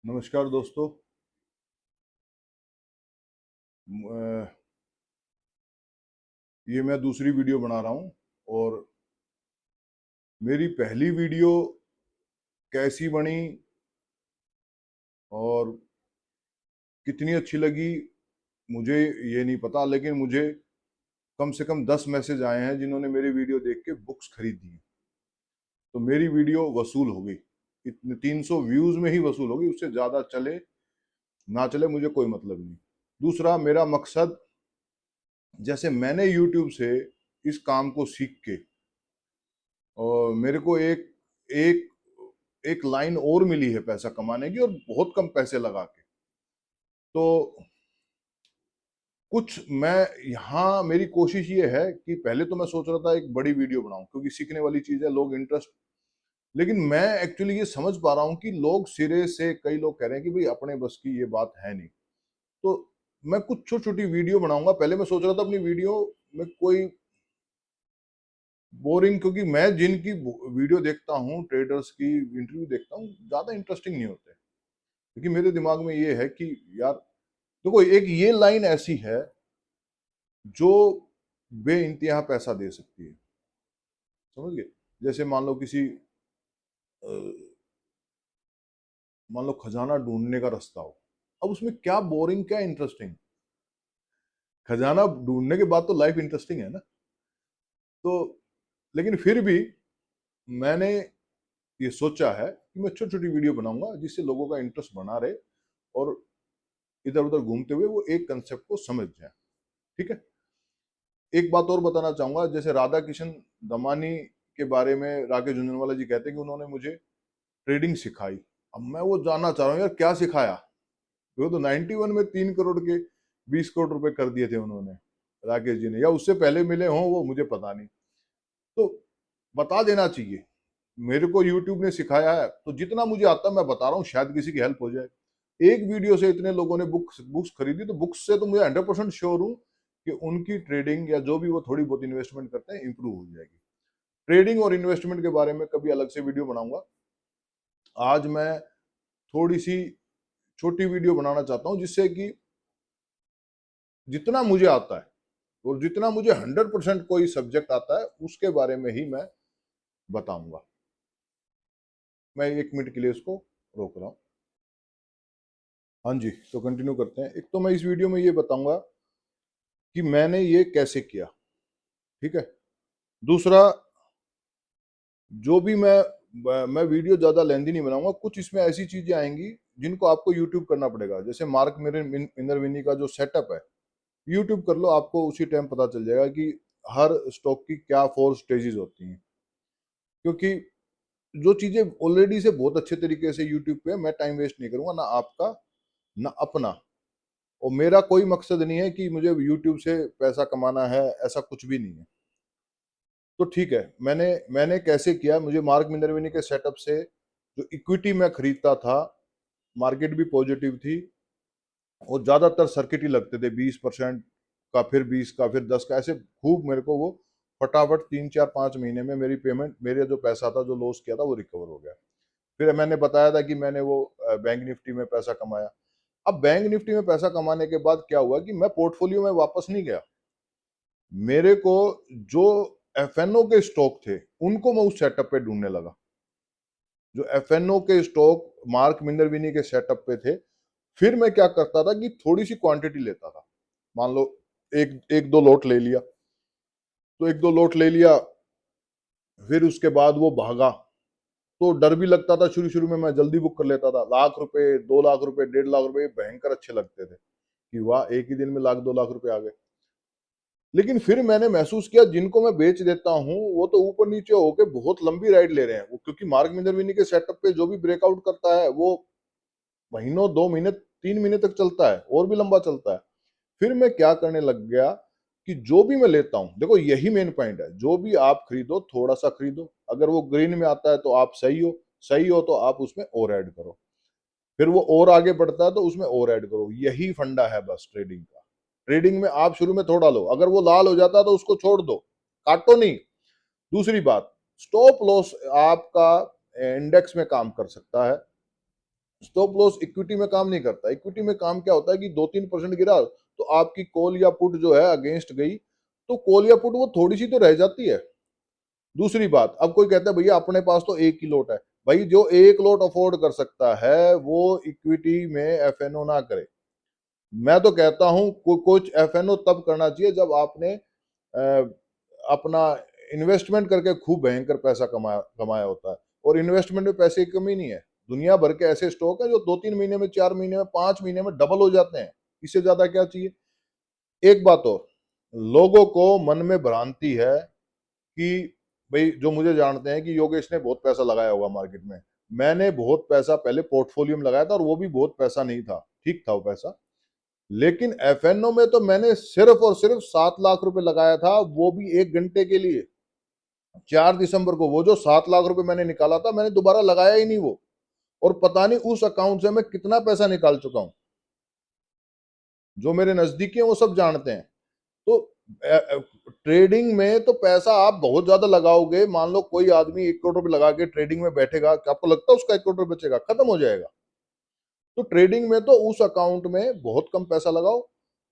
नमस्कार दोस्तों। अ, ये मैं दूसरी वीडियो बना रहा हूँ और मेरी पहली वीडियो कैसी बनी और कितनी अच्छी लगी मुझे ये नहीं पता, लेकिन मुझे कम से कम 10 मैसेज आए हैं जिन्होंने मेरी वीडियो देख के बुक्स खरीदी हैं। तो मेरी वीडियो वसूल हो गई। इतने 300 व्यूज में ही वसूल होगी, उससे ज़्यादा चले ना चले मुझे कोई मतलब नहीं। दूसरा, मेरा मकसद, जैसे मैंने यूट्यूब से इस काम को सीख के और मेरे को एक एक एक लाइन और मिली है पैसा कमाने की, और बहुत कम पैसे लगा के। तो कुछ मैं यहाँ, मेरी कोशिश ये है कि पहले तो मैं सोच रहा था एक बड़ी वीडियो बनाऊं क्योंकि सीखने वाली चीज है, लोग इंटरेस्ट। लेकिन मैं एक्चुअली ये समझ पा रहा हूँ कि लोग सिरे से, कई लोग कह रहे हैं कि भाई अपने बस की ये बात है नहीं। तो मैं कुछ छोटी छोटी वीडियो बनाऊंगा। पहले मैं सोच रहा था अपनी वीडियो में कोई बोरिंग, क्योंकि मैं जिनकी वीडियो देखता हूँ, ट्रेडर्स की इंटरव्यू देखता हूँ, ज्यादा इंटरेस्टिंग नहीं होते। क्योंकि मेरे दिमाग में ये है कि यार देखो, एक ये लाइन ऐसी है जो बेइंतहा पैसा दे सकती है। समझ गए? जैसे मान लो किसी अ, मान लो खजाना ढूंढने का रास्ता हो। अब उसमें क्या बोरिंग, क्या इंटरेस्टिंग? खजाना ढूंढने के बाद तो लाइफ इंटरेस्टिंग है ना। तो लेकिन फिर भी मैंने ये सोचा है कि मैं छोटी छोटी वीडियो बनाऊंगा जिससे लोगों का इंटरेस्ट बना रहे और इधर उधर घूमते हुए वो एक कंसेप्ट को समझ जाए। ठीक है। एक बात और बताना चाहूंगा, जैसे राधा किशन दमानी के बारे में राकेश झुंझुनवाला जी कहते हैं कि उन्होंने मुझे ट्रेडिंग सिखाई। अब मैं वो जानना चाह रहा हूँ यार, क्या सिखाया? वो तो 91 में 3 करोड़ के 20 करोड़ रुपए कर दिए थे उन्होंने, राकेश जी ने, या उससे पहले मिले हों वो मुझे पता नहीं। तो बता देना चाहिए। मेरे को यूट्यूब ने सिखाया है तो जितना मुझे आता मैं बता रहा हूँ, शायद किसी की हेल्प हो जाए। एक वीडियो से इतने लोगों ने बुक्स बुक्स खरीदी, तो बुक्स से तो मुझे 100% श्योर हूँ कि उनकी ट्रेडिंग या जो भी वो थोड़ी बहुत इन्वेस्टमेंट करते हैं इंप्रूव हो जाएगी। ट्रेडिंग और इन्वेस्टमेंट के बारे में कभी अलग से वीडियो बनाऊंगा। आज मैं थोड़ी सी छोटी वीडियो बनाना चाहता हूँ जिससे कि जितना मुझे आता है और जितना मुझे 100% कोई सब्जेक्ट आता है उसके बारे में ही मैं बताऊंगा। मैं 1 मिनट के लिए इसको रोक रहा हूँ। हाँ जी, तो कंटिन्यू करते हैं। एक तो मैं इस वीडियो में ये बताऊंगा कि मैंने ये कैसे किया। ठीक है। दूसरा, जो भी मैं वीडियो ज्यादा लेंथी नहीं बनाऊंगा। कुछ इसमें ऐसी चीजें आएंगी जिनको आपको यूट्यूब करना पड़ेगा। जैसे मार्क मिनरविनी का जो सेटअप है, यूट्यूब कर लो, आपको उसी टाइम पता चल जाएगा कि हर स्टॉक की क्या 4 स्टेजेस होती हैं। क्योंकि जो चीजें ऑलरेडी से बहुत अच्छे तरीके से यूट्यूब पे, मैं टाइम वेस्ट नहीं करूंगा, ना आपका ना अपना। और मेरा कोई मकसद नहीं है कि मुझे यूट्यूब से पैसा कमाना है, ऐसा कुछ भी नहीं है। तो ठीक है, मैंने मैंने कैसे किया। मुझे मार्क मिनरविनी के सेटअप से जो इक्विटी मैं खरीदता था, मार्केट भी पॉजिटिव थी और ज्यादातर सर्किट ही लगते थे, 20% का, फिर 20 का, फिर 10 का, ऐसे खूब मेरे को वो फटाफट 3 4 5 महीने में मेरी पेमेंट, मेरे जो पैसा था जो लॉस किया था वो रिकवर हो गया। फिर मैंने बताया था कि मैंने वो बैंक निफ्टी में पैसा कमाया। अब बैंक निफ्टी में पैसा कमाने के बाद क्या हुआ कि मैं पोर्टफोलियो में वापस नहीं गया। मेरे को जो एफएनओ के स्टॉक थे उनको मैं उस सेटअप पे ढूंढने लगा। जो एफएनओ के स्टॉक मार्क मिनरविनी के सेटअप पे थे, फिर मैं क्या करता था कि थोड़ी सी क्वांटिटी लेता था। मान लो एक एक दो लोट ले लिया, तो एक दो लोट ले लिया, फिर उसके बाद वो भागा। तो डर भी लगता था, शुरू शुरू में मैं जल्दी बुक कर लेता था। लाख रुपए, 2 लाख रुपए, 1.5 लाख रुपए भयंकर अच्छे लगते थे कि वाह, एक ही दिन में 1 लाख 2 लाख रुपए आ गए। लेकिन फिर मैंने महसूस किया जिनको मैं बेच देता हूँ वो तो ऊपर नीचे होके बहुत लंबी राइड ले रहे हैं। वो क्योंकि मार्क मिनरविनी के सेटअप पे जो भी ब्रेकआउट करता है वो महीनों, 2 महीने, 3 महीने तक चलता है और भी लंबा चलता है। फिर मैं क्या करने लग गया कि जो भी मैं लेता हूं, देखो यही मेन पॉइंट है, जो भी आप खरीदो थोड़ा सा खरीदो। अगर वो ग्रीन में आता है तो आप सही हो, सही हो तो आप उसमें और ऐड करो। फिर वो और आगे बढ़ता है तो उसमें और ऐड करो। यही फंडा है बस ट्रेडिंग का। ट्रेडिंग में आप शुरू में थोड़ा लो, अगर वो लाल हो जाता है तो उसको छोड़ दो, काटो नहीं। दूसरी बात, स्टॉप लॉस आपका इंडेक्स में काम कर सकता है। स्टॉप लॉस इक्विटी में काम नहीं करता। इक्विटी में काम क्या होता है कि 2-3% गिरा तो आपकी कॉल या पुट जो है अगेंस्ट गई, तो कॉल या पुट वो थोड़ी सी तो रह जाती है। दूसरी बात, अब कोई कहता है भैया अपने पास तो एक ही लॉट है। भाई जो एक लॉट अफोर्ड कर सकता है वो इक्विटी में एफएनओ ना करे। मैं तो कहता हूं कुछ एफएनओ तब करना चाहिए जब आपने अपना इन्वेस्टमेंट करके खूब भयंकर पैसा कमाया कमाया होता है। और इन्वेस्टमेंट में पैसे की कमी नहीं है, दुनिया भर के ऐसे स्टॉक है जो 2-3 महीने में, 4 महीने में, 5 महीने में डबल हो जाते हैं। इससे ज्यादा क्या चाहिए। एक बात और, लोगों को मन में भ्रांति है कि भाई जो मुझे जानते हैं कि योगेश ने बहुत पैसा लगाया होगा मार्केट में। मैंने बहुत पैसा पहले पोर्टफोलियो में लगाया था और वो भी बहुत पैसा नहीं था, ठीक था वो पैसा। लेकिन एफएनओ में तो मैंने सिर्फ और सिर्फ 7 लाख रुपए लगाया था, वो भी 1 घंटे के लिए। 4 दिसंबर को वो जो 7 लाख रुपए मैंने निकाला था, मैंने दोबारा लगाया ही नहीं वो। और पता नहीं उस अकाउंट से मैं कितना पैसा निकाल चुका हूं। जो मेरे नजदीकी हैं वो सब जानते हैं। तो ट्रेडिंग में तो पैसा आप बहुत ज्यादा लगाओगे, मान लो कोई आदमी 1 करोड़ रुपए लगा के ट्रेडिंग में बैठेगा, क्या आपको लगता है उसका 1 करोड़ रुपए बचेगा? खत्म हो जाएगा। तो ट्रेडिंग में तो उस अकाउंट में बहुत कम पैसा लगाओ,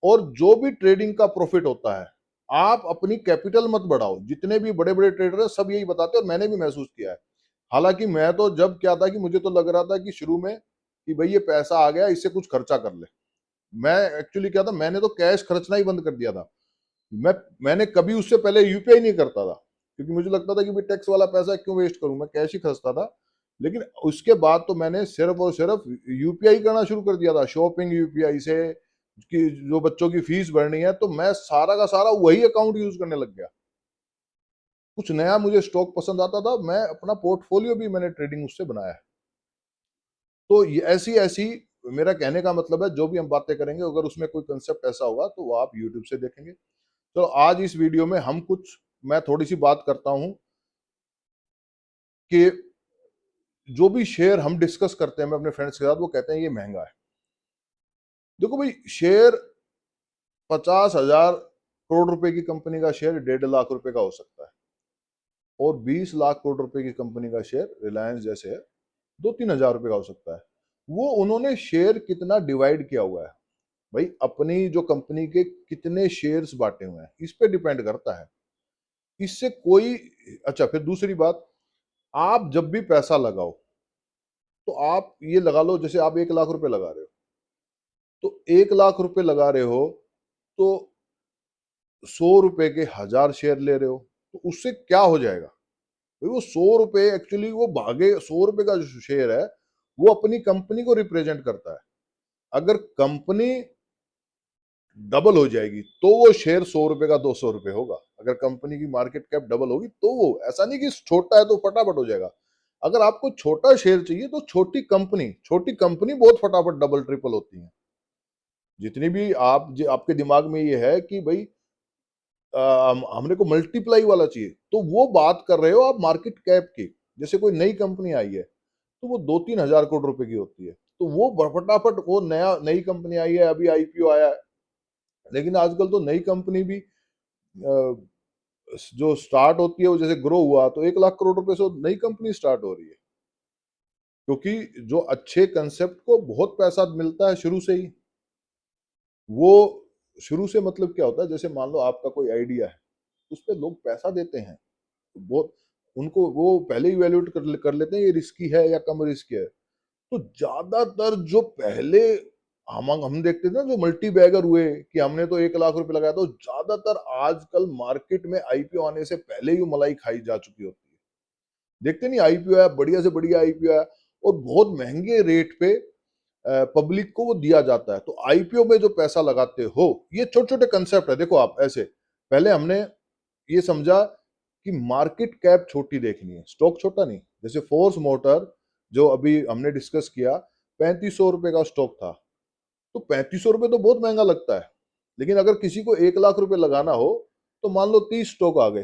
और जो भी ट्रेडिंग का प्रॉफिट होता है आप अपनी कैपिटल मत बढ़ाओ। जितने भी बड़े बड़े ट्रेडर हैं सब यही बताते हैं और मैंने भी महसूस किया है। हालांकि मैं तो जब क्या था कि मुझे तो लग रहा था कि शुरू में कि भाई ये पैसा आ गया इससे कुछ खर्चा कर ले। मैं एक्चुअली क्या था, मैंने तो कैश खर्चना ही बंद कर दिया था। मैंने कभी उससे पहले यूपीआई नहीं करता था, क्योंकि मुझे लगता था कि भाई टैक्स वाला पैसा क्यों वेस्ट करूं, मैं कैश ही खर्चता था। लेकिन उसके बाद तो मैंने सिर्फ और सिर्फ यूपीआई करना शुरू कर दिया था। शॉपिंग यूपीआई से, कि जो बच्चों की फीस भरनी है, तो मैं सारा का सारा वही अकाउंट यूज करने लग गया। कुछ नया मुझे स्टॉक पसंद आता था, मैं अपना पोर्टफोलियो भी मैंने ट्रेडिंग उससे बनाया है। तो ये ऐसी ऐसी, मेरा कहने का मतलब है जो भी हम बातें करेंगे अगर उसमें कोई कंसेप्ट ऐसा होगा तो वो आप यूट्यूब से देखेंगे। तो आज इस वीडियो में हम कुछ, मैं थोड़ी सी बात करता हूं कि जो भी शेयर हम डिस्कस करते हैं मैं अपने फ्रेंड्स के साथ, वो कहते हैं ये महंगा है। देखो भाई, शेयर 50,000 करोड़ रुपए की कंपनी का शेयर 1.5 लाख रुपए का हो सकता है, और 20 लाख करोड़ रुपए की कंपनी का शेयर रिलायंस जैसे है 2-3 हजार रुपए का हो सकता है। वो उन्होंने शेयर कितना डिवाइड किया हुआ है, भाई अपनी जो कंपनी के कितने शेयर्स बांटे हुए हैं इस पे डिपेंड करता है। इससे कोई, अच्छा फिर दूसरी बात, आप जब भी पैसा लगाओ तो आप ये लगा लो जैसे आप 1 लाख रुपए लगा रहे हो, तो 1 लाख रुपए लगा रहे हो तो 100 रुपए के 1000 शेयर ले रहे हो, तो उससे क्या हो जाएगा भाई? वो 100 रुपए एक्चुअली वो भागे 100 रुपए का जो शेयर है वो अपनी कंपनी को रिप्रेजेंट करता है। अगर कंपनी डबल हो जाएगी तो वो शेयर 100 रुपए का 200 रुपए होगा। अगर कंपनी की मार्केट कैप डबल होगी तो वो, ऐसा नहीं कि छोटा है तो फटाफट हो जाएगा। अगर आपको छोटा शेयर चाहिए तो छोटी कंपनी बहुत फटाफट डबल ट्रिपल होती है। जितनी भी आपके दिमाग में ये है कि भाई हमने को मल्टीप्लाई वाला चाहिए, तो वो बात कर रहे हो आप मार्केट कैप की। जैसे कोई नई कंपनी आई है तो वो 2-3 हजार करोड़ रुपए की होती है, तो वो फटाफट, वो नई कंपनी आई है, अभी आईपीओ आया है। लेकिन आजकल तो नई कंपनी भी जो स्टार्ट होती है वो जैसे ग्रो हुआ तो 1 लाख करोड़ रुपए से नई कंपनी स्टार्ट हो रही है। क्योंकि जो अच्छे कंसेप्ट को बहुत पैसा मिलता है शुरू से ही। वो शुरू से मतलब क्या होता है, जैसे मान लो आपका कोई आइडिया है, उस पे लोग पैसा देते हैं, बहुत, उनको वो पहले ही वैल्यूएट कर लेते हैं ये रिस्की है या कम रिस्क है। तो ज्यादातर जो पहले हम देखते थे ना, जो मल्टी बैगर हुए कि हमने तो 1 लाख रुपए लगाया, तो ज्यादातर आजकल मार्केट में आईपीओ आने से पहले ही वो मलाई खाई जा चुकी होती है। देखते नहीं, आईपीओ आया, बढ़िया से बढ़िया आईपीओ आया और बहुत महंगे रेट पे पब्लिक को वो दिया जाता है। तो आईपीओ में जो पैसा लगाते हो, ये छोटे छोटे कंसेप्ट है। देखो आप ऐसे, पहले हमने ये समझा कि मार्केट कैप छोटी देखनी है, स्टॉक छोटा नहीं। जैसे फोर्स मोटर जो अभी हमने डिस्कस किया, 3500 रुपए का स्टॉक था, तो 3500 रुपए तो बहुत महंगा लगता है। लेकिन अगर किसी को 1 लाख रुपए लगाना हो तो मान लो 30 स्टॉक आ गए,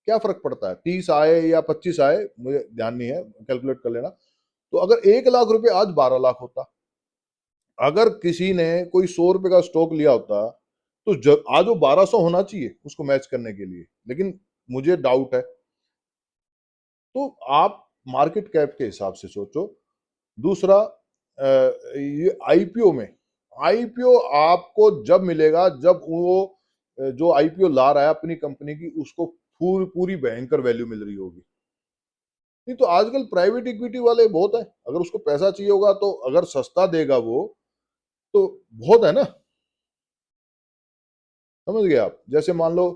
क्या फर्क पड़ता है 30 आए या 25 आए, मुझे ध्यान नहीं है, कैलकुलेट कर लेना। तो अगर 1 लाख रुपए आज 12 लाख होता, अगर किसी ने कोई 100 रुपए का स्टॉक लिया होता, तो आज वो 1200 होना चाहिए उसको मैच करने के लिए। लेकिन मुझे डाउट है। तो आप मार्केट कैप के हिसाब से सोचो। दूसरा, ये आईपीओ आपको जब मिलेगा जब वो जो आईपीओ ला रहा है अपनी कंपनी की उसको पूरी भयंकर वैल्यू मिल रही होगी। नहीं तो आजकल प्राइवेट इक्विटी वाले बहुत है, अगर उसको पैसा चाहिए होगा तो अगर सस्ता देगा वो तो बहुत है ना। समझ गए आप? जैसे मान लो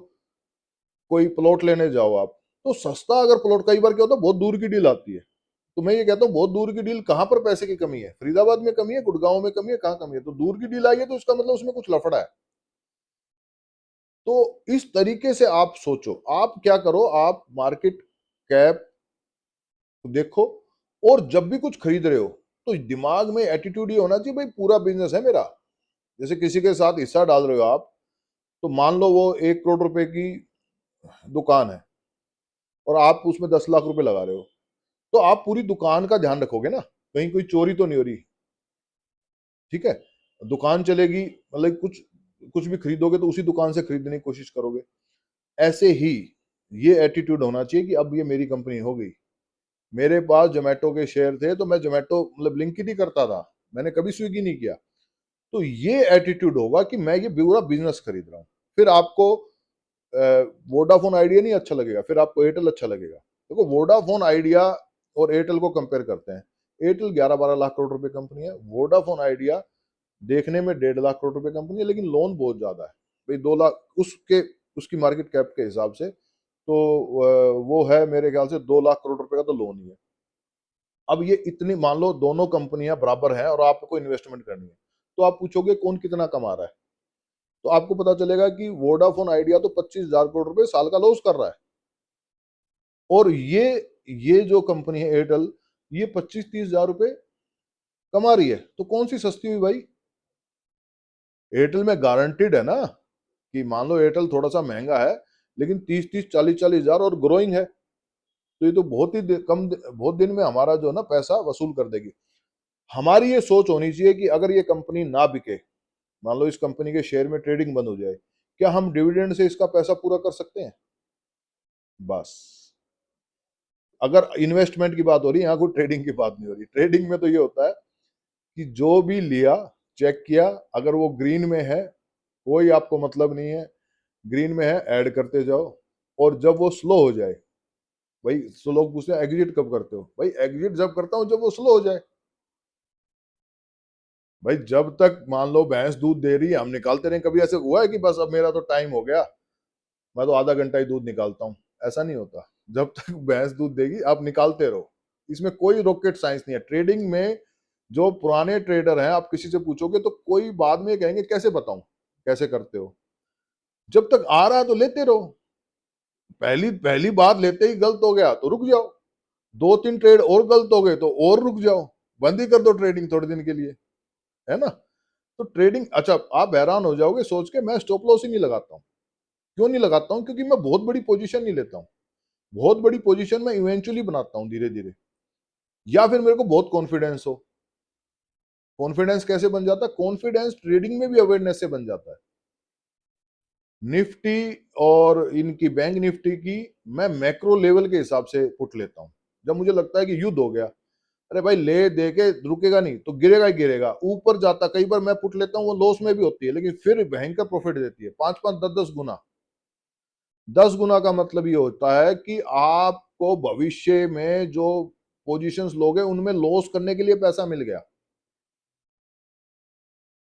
कोई प्लॉट लेने जाओ आप, तो सस्ता अगर प्लॉट, कई बार क्या होता है बहुत दूर की डील आती है, तो मैं ये कहता हूँ बहुत दूर की डील कहाँ पर पैसे की कमी है? फरीदाबाद में कमी है, गुड़गांव में कमी है, कहाँ कमी है? तो दूर की डील आई है तो इसका मतलब उसमें कुछ लफड़ा है। तो इस तरीके से आप सोचो, आप क्या करो, आप मार्केट कैप देखो, और जब भी कुछ खरीद रहे हो तो दिमाग में एटीट्यूड ये होना चाहिए भाई पूरा बिजनेस है मेरा। जैसे किसी के साथ हिस्सा डाल रहे हो आप, तो मान लो वो 1 करोड़ रुपए की दुकान है और आप उसमें 10 लाख रुपए लगा रहे हो, तो आप पूरी दुकान का ध्यान रखोगे ना, कहीं कोई चोरी तो नहीं हो रही। ठीक है, दुकान चलेगी, मतलब कुछ कुछ भी खरीदोगे तो उसी दुकान से खरीदने की कोशिश करोगे। ऐसे ही ये एटीट्यूड होना चाहिए कि अब ये मेरी कंपनी हो गई। मेरे पास जोमेटो के शेयर थे तो मैं जोमेटो मतलब ब्लिंकिट ही करता था, मैंने कभी स्विगी नहीं किया। तो ये एटीट्यूड होगा कि मैं ये पूरा बिजनेस खरीद रहा हूँ। फिर आपको वोडाफोन आइडिया नहीं अच्छा लगेगा, फिर आपको एयरटेल अच्छा लगेगा। देखो वोडाफोन आइडिया और एयरटेल को कंपेयर करते हैं। एयरटेल 11-12 लाख करोड़ रुपए कंपनी है, वोडाफोन आइडिया देखने में 1.5 लाख करोड़ रुपए कंपनी है, लेकिन लोन बहुत ज्यादा है भाई, 2 लाख उसके, उसकी मार्केट कैप के हिसाब से तो वो है मेरे ख्याल से 2 लाख करोड़ रुपए का तो लोन ही है। अब ये इतनी, मान लो दोनों कंपनियां बराबर हैं और आपको इन्वेस्टमेंट करनी है, तो आप पूछोगे कौन कितना कमा रहा है, तो आपको पता चलेगा कि वोडाफोन आइडिया तो 25,000 करोड़ रुपए साल का लॉस कर रहा है, और ये जो कंपनी है एयरटेल, ये 25-30 हजार रुपए कमा रही है। तो कौन सी सस्ती हुई भाई? एयरटेल में गारंटीड है ना कि मान लो एयरटेल थोड़ा सा महंगा है, लेकिन 30-30, 40-40 हजार और ग्रोइंग है, तो ये तो बहुत ही बहुत दिन में हमारा जो है ना पैसा वसूल कर देगी। हमारी ये सोच होनी चाहिए कि अगर ये कंपनी ना बिके, मान लो इस कंपनी के शेयर में ट्रेडिंग बंद हो जाए, क्या हम डिविडेंड से इसका पैसा पूरा कर सकते हैं? बस, अगर इन्वेस्टमेंट की बात हो रही है, यहाँ कोई ट्रेडिंग की बात नहीं हो रही। ट्रेडिंग में तो ये होता है कि जो भी लिया, चेक किया, अगर वो ग्रीन में है कोई आपको मतलब नहीं है, ग्रीन में है ऐड करते जाओ, और जब वो स्लो हो जाए, भाई तो लोग पूछते हैं एग्जिट कब करते हो? भाई एग्जिट जब करता हूँ जब वो स्लो हो जाए। भाई जब तक मान लो भैंस दूध दे रही है हम निकालते रहे, कभी ऐसे हुआ है कि बस अब मेरा तो टाइम हो गया, मैं तो आधा घंटा ही दूध निकालता हूँ? ऐसा नहीं होता। जब तक भैंस दूध देगी आप निकालते रहो, इसमें कोई रॉकेट साइंस नहीं है। ट्रेडिंग में जो पुराने ट्रेडर हैं, आप किसी से पूछोगे तो कोई बाद में कहेंगे कैसे बताऊं कैसे करते हो। जब तक आ रहा है तो लेते रहो, पहली पहली बार लेते ही गलत हो गया तो रुक जाओ, 2-3 ट्रेड और गलत हो गए तो और रुक जाओ, बंद ही कर दो ट्रेडिंग थोड़े दिन के लिए, है ना। तो ट्रेडिंग, अच्छा आप हैरान हो जाओगे सोच के, मैं स्टॉप लॉस ही नहीं लगाता हूँ। क्यों नहीं लगाता हूँ? क्योंकि मैं बहुत बड़ी पोजीशन नहीं लेता हूँ। बहुत बड़ी पोजीशन मैं इवेंचुअली बनाता हूँ धीरे धीरे, या फिर मेरे को बहुत कॉन्फिडेंस हो। कॉन्फिडेंस कैसे बन जाता है? कॉन्फिडेंस ट्रेडिंग में भी अवेयरनेस से बन जाता है। निफ्टी और इनकी बैंक निफ्टी की मैं मैक्रो लेवल के हिसाब से पुट लेता हूँ। जब मुझे लगता है कि युद्ध हो गया, अरे भाई ले दे के रुकेगा नहीं तो गिरेगा ही गिरेगा, ऊपर जाता, कई बार मैं पुट लेता हूँ वो लॉस में भी होती है लेकिन फिर भयंकर प्रॉफिट देती है, 5-5, 10-10 गुना। 10 गुना का मतलब ये होता है कि आपको भविष्य में जो पोजीशंस लोगे उनमें लॉस करने के लिए पैसा मिल गया।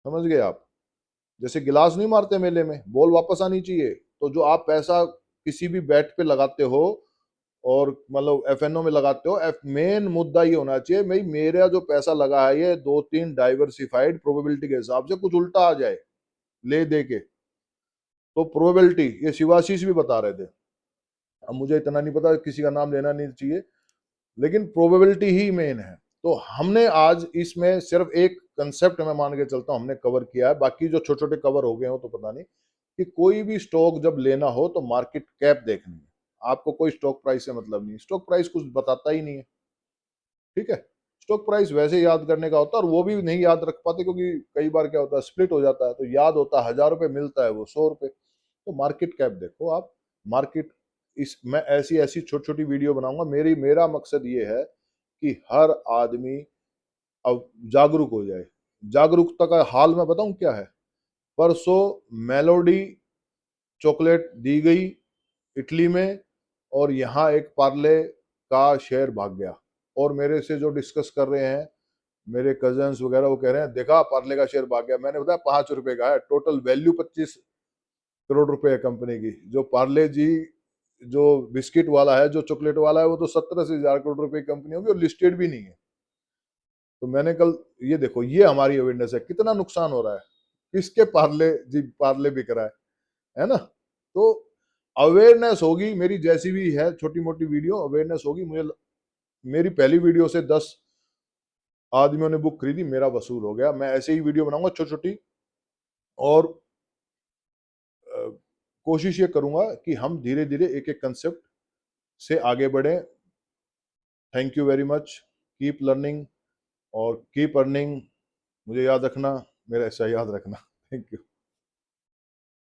समझ गए आप? जैसे गिलास नहीं मारते मेले में, बॉल वापस आनी चाहिए, तो जो आप पैसा किसी भी बैट पे लगाते हो और मतलब एफएनओ में लगाते हो, मेन मुद्दा ये होना चाहिए भाई मेरा जो पैसा लगा है ये 2-3 डाइवर्सिफाइड प्रोबेबिलिटी के हिसाब से कुछ उल्टा आ जाए ले दे के। तो प्रोबेबिलिटी ये शिवाशीष भी बता रहे थे, अब मुझे इतना नहीं पता, किसी का नाम लेना नहीं चाहिए, लेकिन प्रोबेबिलिटी ही मेन है। तो हमने आज इसमें सिर्फ एक कंसेप्ट मैं मान के चलता हूं हमने कवर किया है, बाकी जो छोटे छोटे कवर हो गए हो तो पता नहीं। कि कोई भी स्टॉक जब लेना हो तो मार्केट कैप देखनी है, आपको कोई स्टॉक प्राइस से मतलब नहीं, स्टॉक प्राइस कुछ बताता ही नहीं है। ठीक है, स्टॉक प्राइस वैसे याद करने का होता है और वो भी नहीं याद रख पाते, क्योंकि कई बार क्या होता है स्प्लिट हो जाता है, तो याद होता है 1,000 रुपए, मिलता है वो 100 रुपए। तो मार्केट कैप देखो आप, मार्केट, इस मैं ऐसी ऐसी छोटी छोटी वीडियो बनाऊंगा, मेरा मकसद ये है कि हर आदमी अब जागरूक हो जाए। जागरूकता का हाल मैं बताऊं क्या है। परसों मेलोडी चॉकलेट दी गई इटली में, और यहाँ एक पार्ले का शेयर भाग गया। और मेरे से जो डिस्कस कर रहे हैं मेरे कजन्स वगैरह, वो कह रहे हैं देखा पार्ले का शेयर भाग गया। मैंने बताया 5 रुपए का है, टोटल वैल्यू 25 करोड़ रुपए है कंपनी की। जो पार्ले जी जो बिस्किट वाला है, जो चॉकलेट वाला है, वो तो 70-80 हजार करोड़ रुपए की कंपनी होगी और लिस्टेड भी नहीं है। तो मैंने कल, ये देखो ये हमारी अवेयरनेस है, कितना नुकसान हो रहा है, किसके पार्ले जी पार्ले बिक रहा है ना। तो अवेयरनेस होगी, मेरी जैसी भी है छोटी मोटी वीडियो अवेयरनेस होगी। मेरी पहली वीडियो से 10 आदमियों ने बुक खरीदी, मेरा वसूल हो गया। मैं ऐसे ही वीडियो बनाऊंगा छोटी छोटी, और कोशिश ये करूंगा कि हम धीरे धीरे एक एक कंसेप्ट से आगे बढ़े। Thank you very much. Keep learning और कीप अर्निंग। मुझे याद रखना, मेरा ऐसा याद रखना। Thank you.